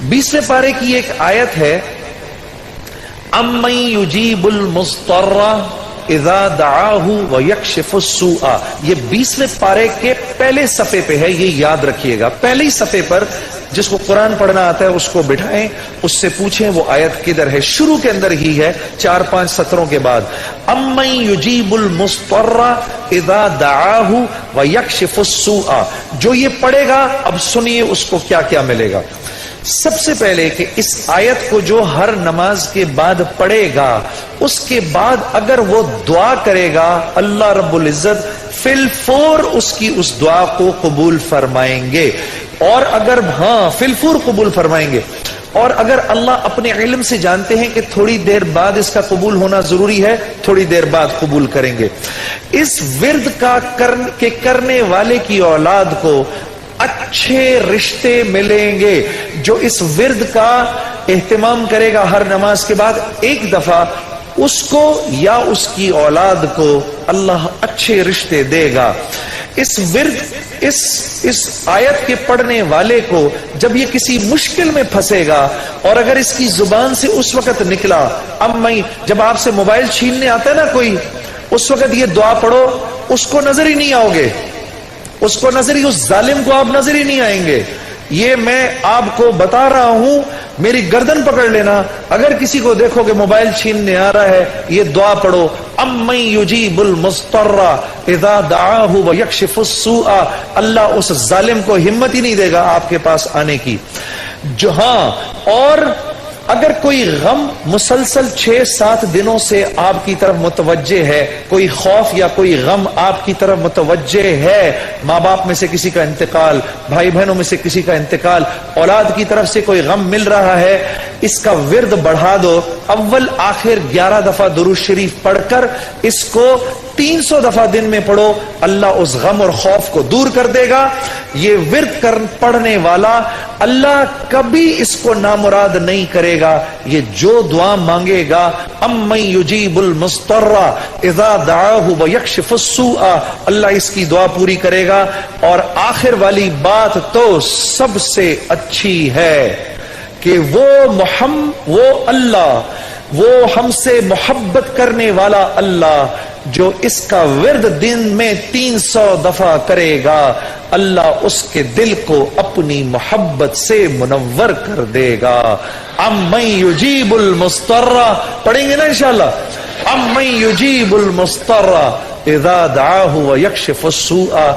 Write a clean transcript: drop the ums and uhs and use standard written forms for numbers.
20वें पारे की एक आयत है, अम्मन युजीबुल मुस्तर्रा इज़ा दआहु व यक्शिफुस सूआ। ये 20वें पारे के पहले सफ़े पे है, ये याद रखिएगा। पहले ही सफ़े पर जिसको कुरान पढ़ना आता है उसको बिठाएं, उससे पूछें वो आयत किधर है। शुरू के अंदर ही है, 4-5 सत्रों के बाद। अम्मन युजीबुल मुस्तर्रा इज़ा दआहु व यक्शिफुस सूआ। जो ये पढ़ेगा, अब सुनिए उसको क्या क्या मिलेगा। सबसे पहले कि इस आयत को जो हर नमाज के बाद पढ़ेगा, उसके बाद अगर वो दुआ करेगा, अल्लाह रब्बुल इज्जत फिलफौर उसकी उस दुआ को कबूल फरमाएंगे। और अगर फिलफौर कबूल फरमाएंगे। और अगर अल्लाह अपने इल्म से जानते हैं कि थोड़ी देर बाद इसका कबूल होना जरूरी है, थोड़ी देर बाद कबूल करेंगे। इस विर्द का करने वाले की औलाद को अच्छे रिश्ते मिलेंगे। जो इस विर्द का एहतमाम करेगा हर नमाज के बाद एक दफा, उसको या उसकी औलाद को अल्लाह अच्छे रिश्ते देगा। इस विर्द इस आयत के पढ़ने वाले को जब ये किसी मुश्किल में फंसेगा, और अगर इसकी जुबान से उस वक्त निकला, अब मैं जब आपसे मोबाइल छीनने आता है ना कोई, उस वक्त ये दुआ पढ़ो, उसको नजर ही नहीं आओगे, उसको नजर ही, उस जालिम को आप नजर ही नहीं आएंगे। ये मैं आपको बता रहा हूं, मेरी गर्दन पकड़ लेना। अगर किसी को देखो कि मोबाइल छीनने आ रहा है, ये दुआ पढ़ो, अम्मन युजीबुल मुस्तर्रा इज़ा दआहु व यक्शिफुस सूआ। अल्लाह उस जालिम को हिम्मत ही नहीं देगा आपके पास आने की। जो और अगर कोई गम मुसलसल 6-7 दिनों से आपकी तरफ मुतवज्जे है, कोई खौफ या कोई गम आपकी तरफ मुतवज्जे है, माँ बाप में से किसी का इंतकाल, भाई बहनों में से किसी का इंतकाल, औलाद की तरफ से कोई गम मिल रहा है, इसका विर्द बढ़ा दो। अव्वल आखिर 11 दफा दुरूद शरीफ पढ़कर इसको 300 दफा दिन में पढ़ो, अल्लाह उस गम और खौफ को दूर कर देगा। ये विर्द पढ़ने वाला अल्लाह कभी इसको नामुराद नहीं करेगा। ये जो दुआ मांगेगा, अम्मन युजीबुल मुस्तर्रा इज़ा दआहु व यक्शिफुस सूआ, अल्लाह इसकी दुआ पूरी करेगा। और आखिर वाली बात तो सबसे अच्छी है कि वो अल्लाह, वो हमसे मोहब्बत करने वाला अल्लाह, जो इसका विर्द दिन में 300 दफा करेगा, अल्लाह उसके दिल को अपनी मोहब्बत से मुनव्वर कर देगा। अम्मन युजीबुल मुस्तर्रा, पढ़ेंगे ना इंशाअल्लाह। अम्मन युजीबुल मुस्तर्रा इज़ा दआहु व यक्शिफुस सूआ।